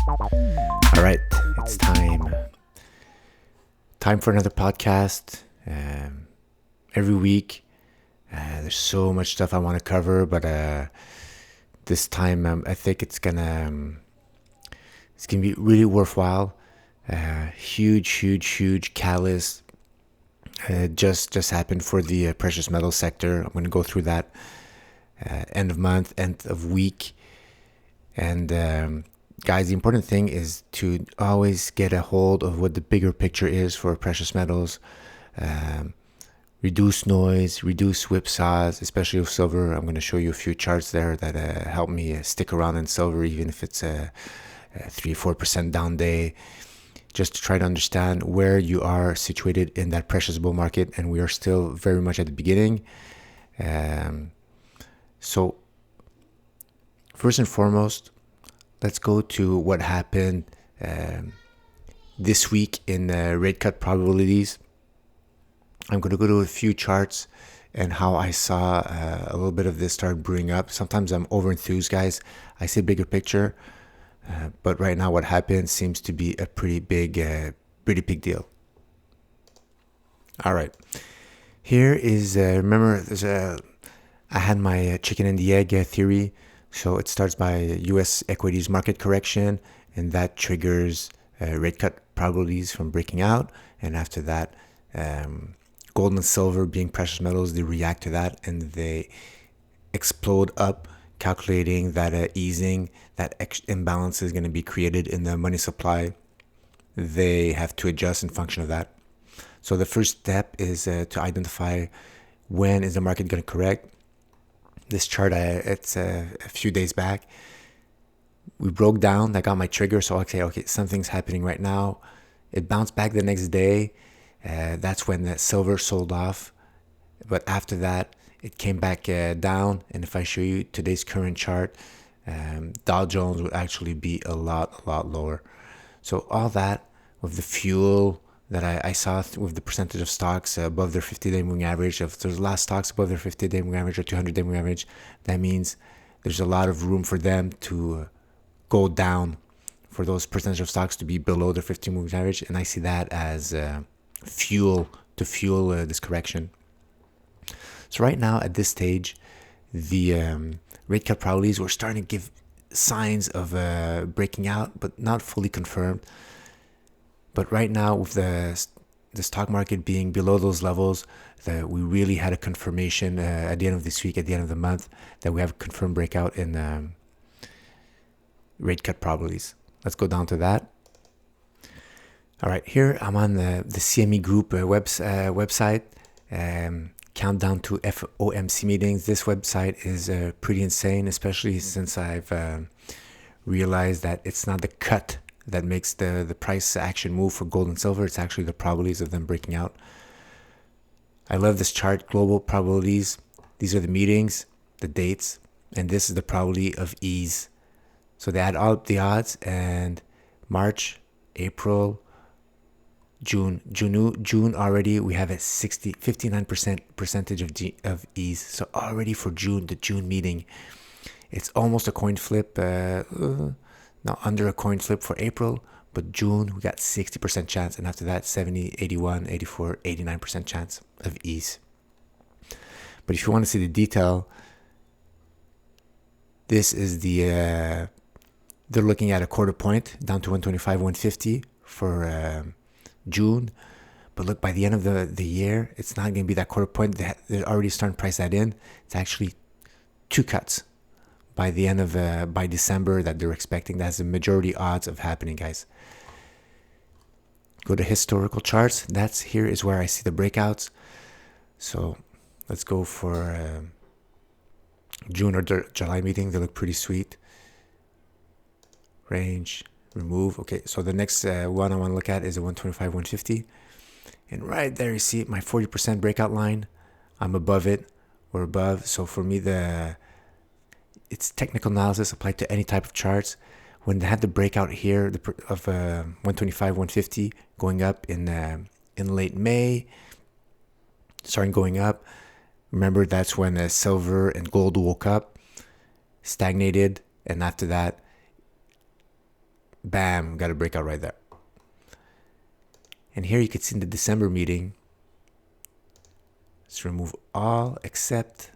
All right, it's time. Time for another podcast. Every week, there's so much stuff I want to cover, but this time I think it's gonna be really worthwhile. Huge catalyst just happened for the precious metal sector. I'm gonna go through that end of month, end of week, and guys, the important thing is to always get a hold of what the bigger picture is for precious metals. Reduce noise, reduce whipsaws, especially with silver. I'm going to show you a few charts there that help me stick around in silver, even if it's a 3-4% down day, just to try to understand where you are situated in that precious bull market. And we are still very much at the beginning. So first and foremost, let's go to what happened this week in rate cut probabilities. I'm going to go to a few charts and how I saw a little bit of this start brewing up. Sometimes I'm over enthused, guys. I say bigger picture, but right now what happened seems to be a pretty big deal. All right, here is remember I had my chicken and the egg theory. So it starts by U.S. equities market correction, and that triggers rate cut probabilities from breaking out. And after that, gold and silver, being precious metals, they react to that and they explode up, calculating that easing, that imbalance is going to be created in the money supply. They have to adjust in function of that. So the first step is to identify when is the market going to correct. This chart, it's a few days back. We broke down. I got my trigger. So okay, something's happening right now. It bounced back the next day. That's when the silver sold off. But after that, it came back down. And if I show you today's current chart, Dow Jones would actually be a lot lower. So all that with the fuel that I saw with the percentage of stocks above their 50-day moving average. If there's a lot of stocks above their 50-day moving average or 200-day moving average, that means there's a lot of room for them to go down, for those percentage of stocks to be below their 50 moving average. And I see that as fuel to fuel this correction. So right now at this stage, the rate cut probabilities were starting to give signs of breaking out, but not fully confirmed. But right now, with the stock market being below those levels, that we really had a confirmation at the end of this week, at the end of the month, that we have a confirmed breakout in rate cut probabilities. Let's go down to that. All right, here I'm on the CME Group website. Countdown to FOMC meetings. This website is pretty insane, especially since I've realized that it's not the cut that makes the price action move for gold and silver. It's actually the probabilities of them breaking out. I love this chart, global probabilities. These are the meetings, the dates, and this is the probability of ease. So they add all up the odds, and March, April, June already we have a 59% percentage of ease. So already for June, the June meeting, it's almost a coin flip. Now under a coin flip for April, but June we got 60% chance, and after that 70, 81, 84, 89% chance of ease. But if you want to see the detail, this is they're looking at a quarter point down to 125, 150 for June. But look, by the end of the year, it's not going to be that quarter point. They're already starting to price that in. It's actually 2 cuts by the end of by December that they're expecting. That's the majority odds of happening, guys. Go to historical charts. Here is where I see the breakouts. So let's go for June or July meeting. They look pretty sweet. Range, remove. Okay, so the next one I want to look at is a 125, 150. And right there you see my 40% breakout line. I'm above it or above. So for me, it's technical analysis applied to any type of charts. When they had the breakout here of 125, 150 going up in late May, starting going up. Remember, that's when silver and gold woke up, stagnated, and after that, bam, got a breakout right there. And here you can see in the December meeting, let's remove all except,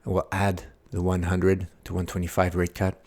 we'll add the 100 to 125 rate cut.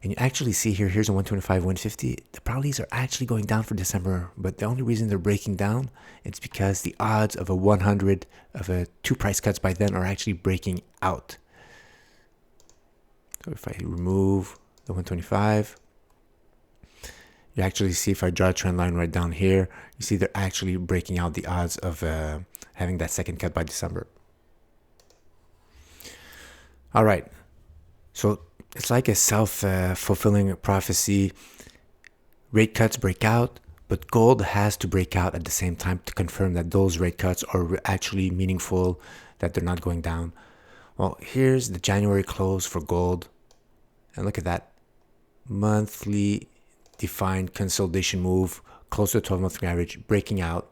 And you actually see here, here's a 125, 150. The probabilities are actually going down for December, but the only reason they're breaking down, it's because the odds of a 100, of a 2 price cuts by then are actually breaking out. So if I remove the 125, you actually see, if I draw a trend line right down here, you see they're actually breaking out the odds of having that second cut by December. All right, so it's like a self-fulfilling prophecy. Rate cuts break out, but gold has to break out at the same time to confirm that those rate cuts are actually meaningful, that they're not going down. Well, here's the January close for gold. And look at that. Monthly defined consolidation move, close to the 12-month average, breaking out.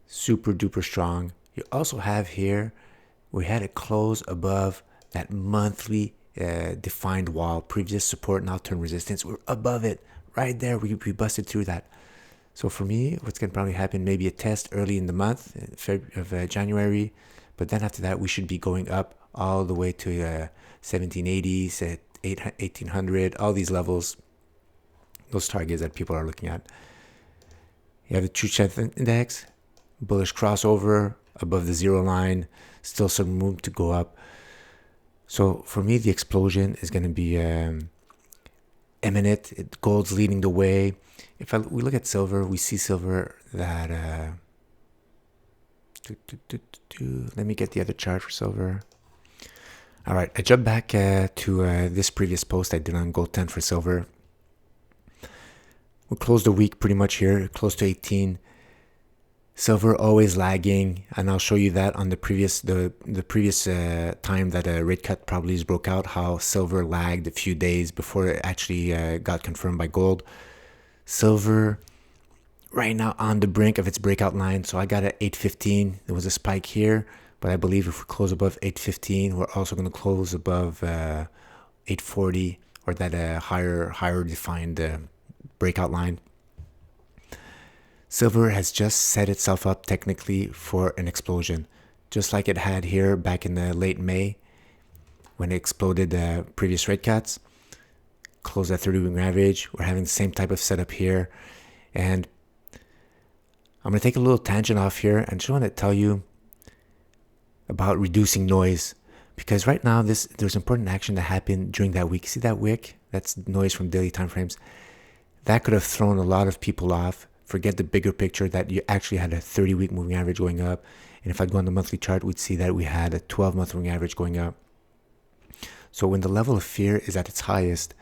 Super duper strong. You also have here, we had a close above that monthly defined wall, previous support, now turn resistance. We're above it right there. We busted through that. So for me, what's going to probably happen, maybe a test early in the month of January, but then after that, we should be going up all the way to 1780s, 1800, all these levels, those targets that people are looking at. You have the true strength index, bullish crossover above the zero line, still some room to go up. So for me, the explosion is going to be imminent. Gold's leading the way. We look at silver, we see silver that let me get the other chart for silver. All right, I jump back to this previous post I did on Gold 10 for silver. We closed the week pretty much here, close to 18. Silver always lagging, and I'll show you that on the previous time that a rate cut probabilities broke out, how silver lagged a few days before it actually got confirmed by gold. Silver right now on the brink of its breakout line, so I got at 815. There was a spike here, but I believe if we close above 815, we're also going to close above 840, or that higher defined breakout line. Silver has just set itself up technically for an explosion, just like it had here back in the late May when it exploded the previous rate cuts. Closed at 30-week average. We're having the same type of setup here. And I'm going to take a little tangent off here and just want to tell you about reducing noise. Because right now, there's important action that happened during that week. See that wick? That's noise from daily time frames. That could have thrown a lot of people off. Forget the bigger picture that you actually had a 30-week moving average going up. And if I'd go on the monthly chart, we'd see that we had a 12-month moving average going up. So when the level of fear is at its highest,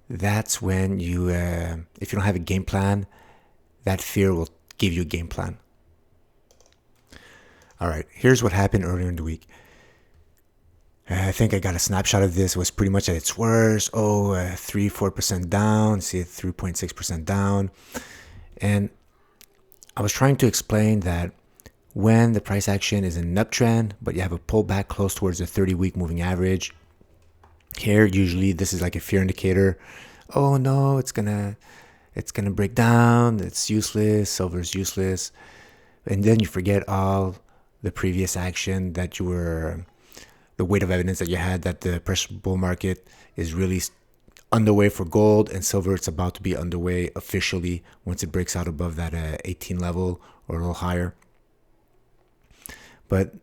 that's when you, if you don't have a game plan, that fear will give you a game plan. All right, here's what happened earlier in the week. I think I got a snapshot of this. It was pretty much at its worst. 3-4% down. See it, 3.6% down. And I was trying to explain that when the price action is in an uptrend, but you have a pullback close towards the 30-week moving average, here usually this is like a fear indicator. Oh no, it's gonna break down. It's useless. Silver's useless. And then you forget all the previous action that you were, the weight of evidence that you had that the pressure bull market is really underway for gold, and silver it's about to be underway officially once it breaks out above that 18 level or a little higher. But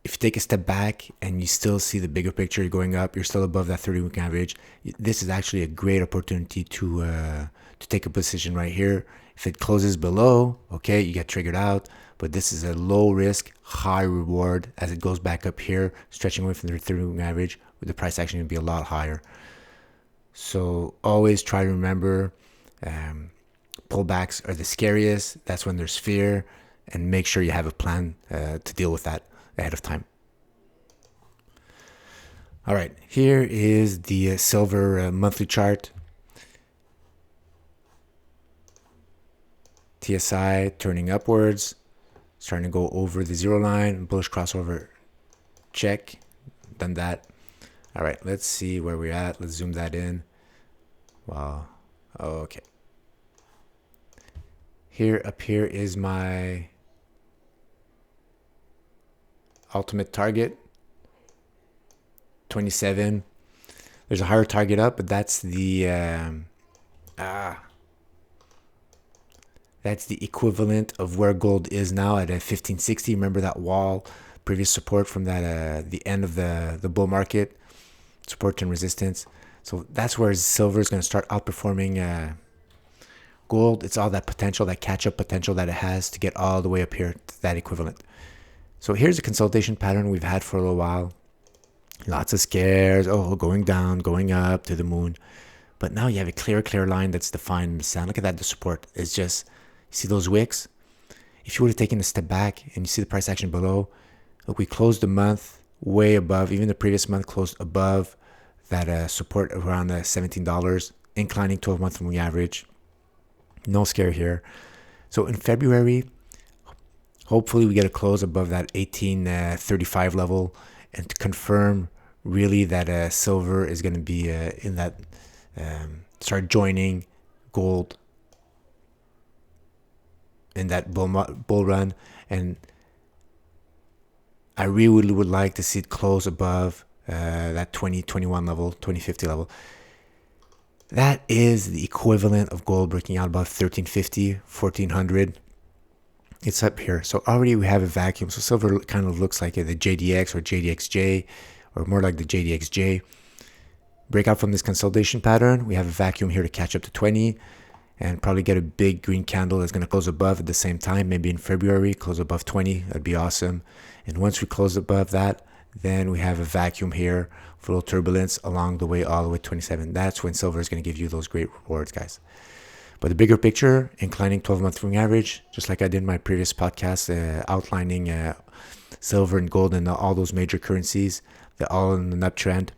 if you take a step back and you still see the bigger picture, you're going up, you're still above that 30-week average, this is actually a great opportunity to take a position right here. If it closes below, okay, you get triggered out, but this is a low risk, high reward as it goes back up here, stretching away from the 30-week average, with the price action going to be a lot higher. So always try to remember, pullbacks are the scariest. That's when there's fear, and make sure you have a plan to deal with that ahead of time. All right, here is the silver monthly chart. TSI turning upwards, starting to go over the zero line, bullish crossover, check, done that. All right, let's see where we're at. Let's zoom that in. Wow. Okay. Up here is my ultimate target, 27. There's a higher target up, but that's the equivalent of where gold is now at a 1560. Remember that wall, previous support from that the end of the bull market, support and resistance. So that's where silver is going to start outperforming gold. It's all that potential, that catch-up potential that it has to get all the way up here to that equivalent. So here's a consolidation pattern we've had for a little while. Lots of scares. Oh, going down, going up to the moon. But now you have a clear line that's defined in the sand. Look at that. The support is just, you see those wicks? If you would have taken a step back and you see the price action below, look, we closed the month way above. Even the previous month closed above that support around $17, inclining 12-month moving average. No scare here. So in February, hopefully we get a close above that 1835 level, and to confirm really that silver is going to be in that, start joining gold in that bull run. And I really would like to see it close above that 2021 level, 2050 level. That is the equivalent of gold breaking out above 1350, 1400. It's up here. So already we have a vacuum. So silver kind of looks like the JDX or JDXJ, or more like the JDXJ. Breakout from this consolidation pattern. We have a vacuum here to catch up to 20 and probably get a big green candle that's going to close above at the same time. Maybe in February, close above 20. That'd be awesome. And once we close above that, then we have a vacuum here for a little turbulence along the way, all the way to 27. That's when silver is going to give you those great rewards, guys. But the bigger picture, inclining 12-month moving average, just like I did in my previous podcast, outlining silver and gold and all those major currencies, they're all in an uptrend.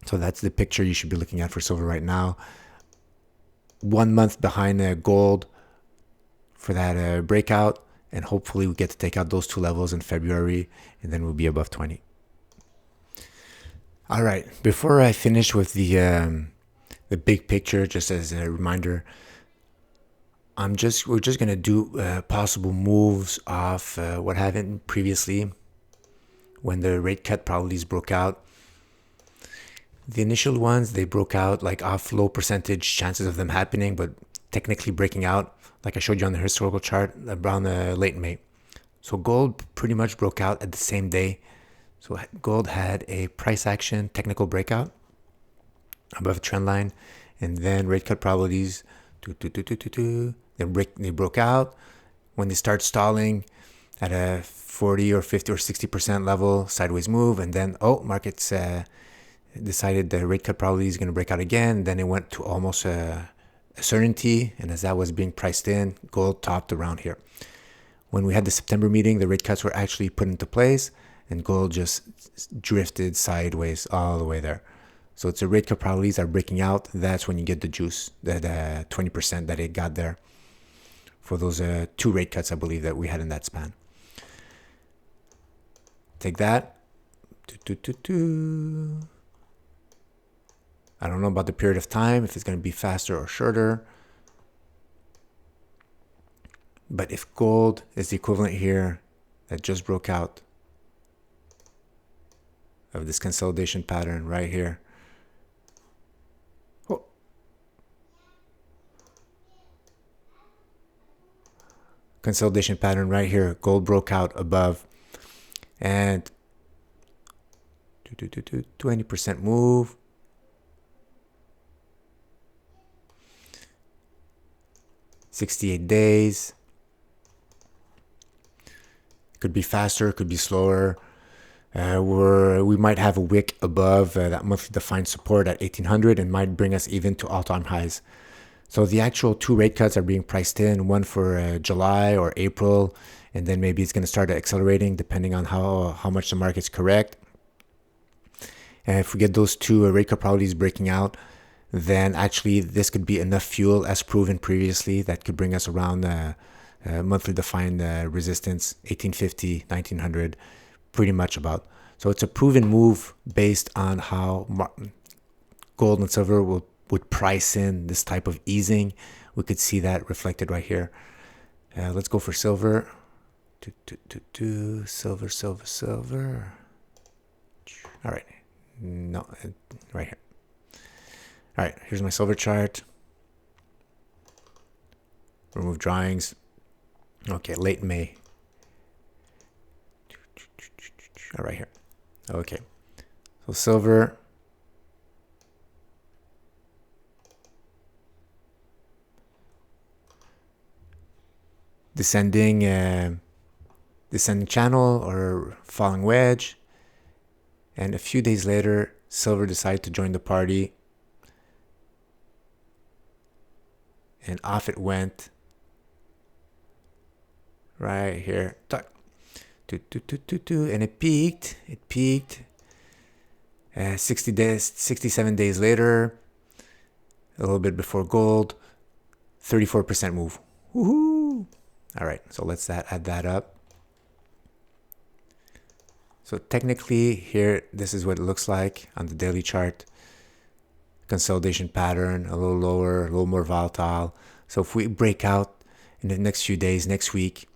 So that's the picture you should be looking at for silver right now. 1 month behind gold for that breakout, and hopefully we get to take out those two levels in February, and then we'll be above 20. All right, before I finish with the big picture, just as a reminder, we're just gonna do possible moves off what happened previously when the rate cut probabilities broke out. The initial ones, they broke out like off low percentage chances of them happening, but technically breaking out, like I showed you on the historical chart, around late May. So gold pretty much broke out at the same day. So gold had a price action technical breakout above a trend line, and then rate cut probabilities they broke out. When they start stalling at a 40 or 50 or 60% level, sideways move, and then markets decided the rate cut probability is going to break out again. Then it went to almost a certainty, and as that was being priced in, gold topped around here. When we had the September meeting, the rate cuts were actually put into place, and gold just drifted sideways all the way there. So it's the rate cut probabilities are breaking out. That's when you get the juice, that 20% that it got there for those two rate cuts, I believe, that we had in that span. Take that. I don't know about the period of time, if it's going to be faster or shorter. But if gold is the equivalent here that just broke out of this consolidation pattern right here. Consolidation pattern right here. Gold broke out above. And 20% move. $68 days. Could be faster, could be slower. We might have a wick above that monthly defined support at 1800 and might bring us even to all-time highs. So the actual two rate cuts are being priced in, one for July or April, and then maybe it's going to start accelerating depending on how much the market's correct. And if we get those two rate cut probabilities breaking out, then actually this could be enough fuel, as proven previously, that could bring us around monthly defined resistance, 1850, 1900, pretty much about. So it's a proven move based on how gold and silver would price in this type of easing. We could see that reflected right here. Let's go for silver. Silver. All right. No, right here. All right, here's my silver chart. Remove drawings. Okay, late May. All right here. Okay, so silver. Descending channel or falling wedge. And a few days later, silver decided to join the party. And off it went. Right here. And it peaked. 67 days later, a little bit before gold, 34% move. Woohoo! All right, so let's add that up. So technically here, this is what it looks like on the daily chart. Consolidation pattern, a little lower, a little more volatile. So if we break out in the next few days, next week,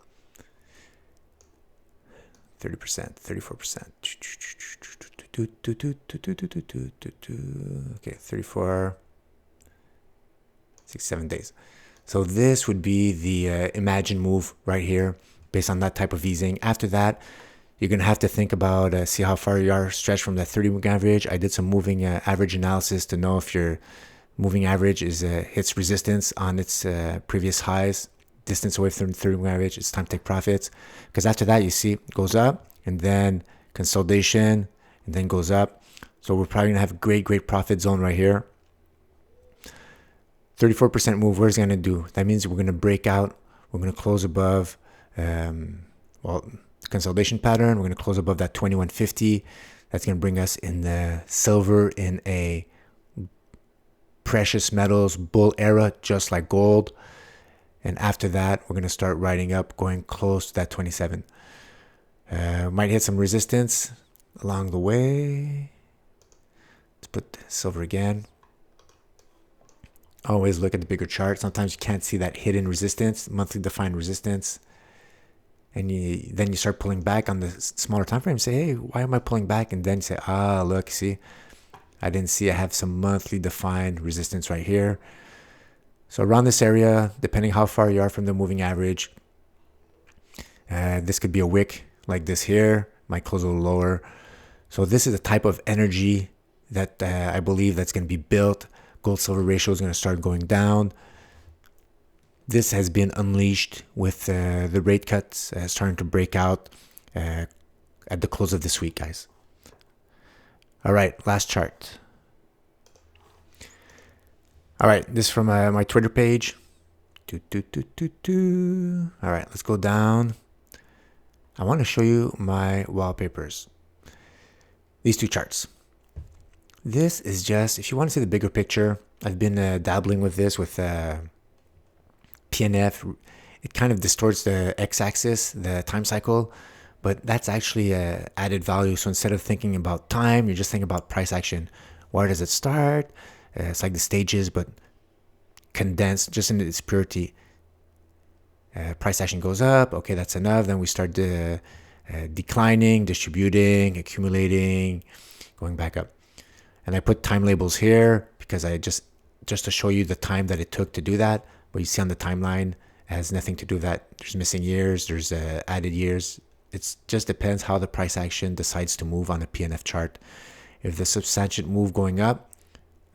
30%, 34%. Okay, 34, 6-7 days. So this would be the imagined move right here based on that type of easing. After that, you're going to have to think about, see how far you are stretched from that 30-week average. I did some moving average analysis to know if your moving average hits resistance on its previous highs, distance away from the 30-week average. It's time to take profits. Because after that, you see, it goes up and then consolidation and then goes up. So we're probably going to have a great profit zone right here. 34% move, what is it going to do? That means we're going to break out. We're going to close above, consolidation pattern. We're going to close above that 2150. That's going to bring us in the silver in a precious metals bull era, just like gold. And after that, we're going to start riding up, going close to that 27. Might hit some resistance along the way. Let's put silver again. Always look at the bigger chart. Sometimes you can't see that hidden resistance, monthly defined resistance. And then you start pulling back on the smaller time frame. Say, hey, why am I pulling back? And then you say, look, see, I didn't see I have some monthly defined resistance right here. So around this area, depending how far you are from the moving average, this could be a wick like this here. Might close a little lower. So this is a type of energy that I believe that's going to be built. Gold silver ratio is going to start going down. This has been unleashed with the rate cuts starting to break out at the close of this week, guys. All right, last chart. All right, this is from my Twitter page. All right, let's go down. I want to show you my wallpapers. These two charts. This is just, if you want to see the bigger picture, I've been dabbling with this with PNF. It kind of distorts the x-axis, the time cycle, but that's actually added value. So instead of thinking about time, you're just thinking about price action. Where does it start? It's like the stages, but condensed just in its purity. Price action goes up. Okay, that's enough. Then we start declining, distributing, accumulating, going back up. And I put time labels here because I just to show you the time that it took to do that. But you see on the timeline, it has nothing to do with that. There's missing years. There's added years. It just depends how the price action decides to move on a PNF chart. If the substantial move going up,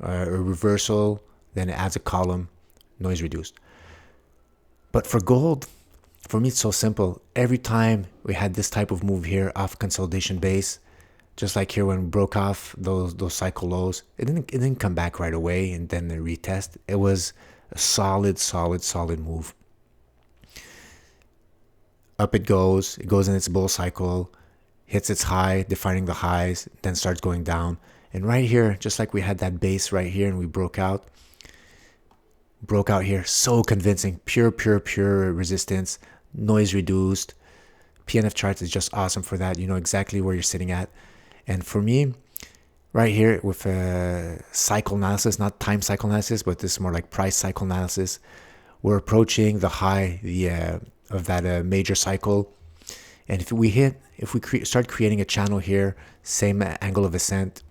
a reversal, then it adds a column, noise reduced. But for gold, for me, it's so simple. Every time we had this type of move here off consolidation base, just like here when we broke off those cycle lows, it didn't come back right away and then the retest. It was a solid move. Up it goes in its bull cycle, hits its high, defining the highs, then starts going down. And right here, just like we had that base right here and we broke out here, so convincing, pure resistance, noise reduced. PNF charts is just awesome for that. You know exactly where you're sitting at. And for me, right here with cycle analysis, not time cycle analysis, but this is more like price cycle analysis, we're approaching the high of that major cycle. And if we start creating a channel here, same angle of ascent,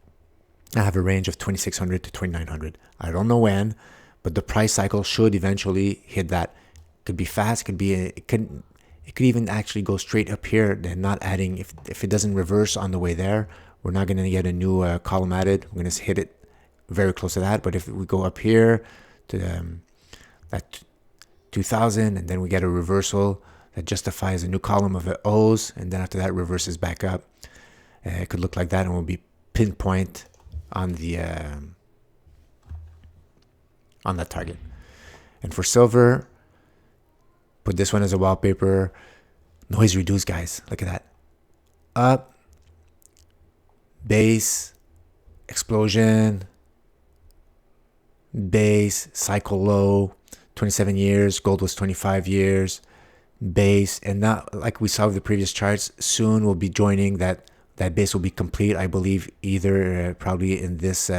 I have a range of 2600 to 2900. I don't know when, but the price cycle should eventually hit that. Could be fast, it could even actually go straight up here and not adding. If it doesn't reverse on the way there, we're not going to get a new column added. We're going to hit it very close to that. But if we go up here to that 2000, and then we get a reversal that justifies a new column of O's, and then after that reverses back up, it could look like that, and we'll be pinpoint on that target. And for silver, put this one as a wallpaper. Noise reduced, guys. Look at that. Up, base, explosion, base, cycle low, 27 years. Gold was 25 years. Base, and not like we saw with the previous charts, soon we'll be joining that base will be complete, I believe, either probably in this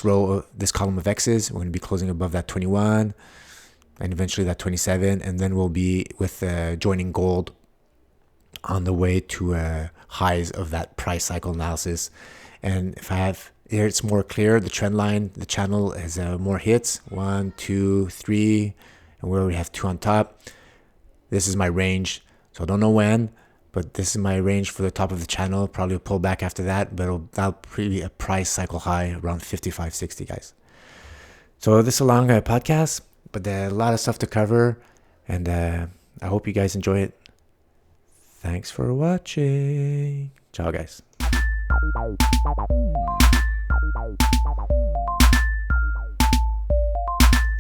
row, this column of X's. We're going to be closing above that 21 and eventually that 27, and then we'll be with joining gold on the way to highs of that price cycle analysis. And if I have here, it's more clear, the trend line, the channel has more hits, 1, 2, 3, and we already have 2 on top. This is my range, so I don't know when, but this is my range for the top of the channel. Probably a pullback after that, but that'll be a price cycle high around 55.60, guys. So this is a long podcast, but a lot of stuff to cover, and I hope you guys enjoy it. Thanks for watching. Ciao, guys.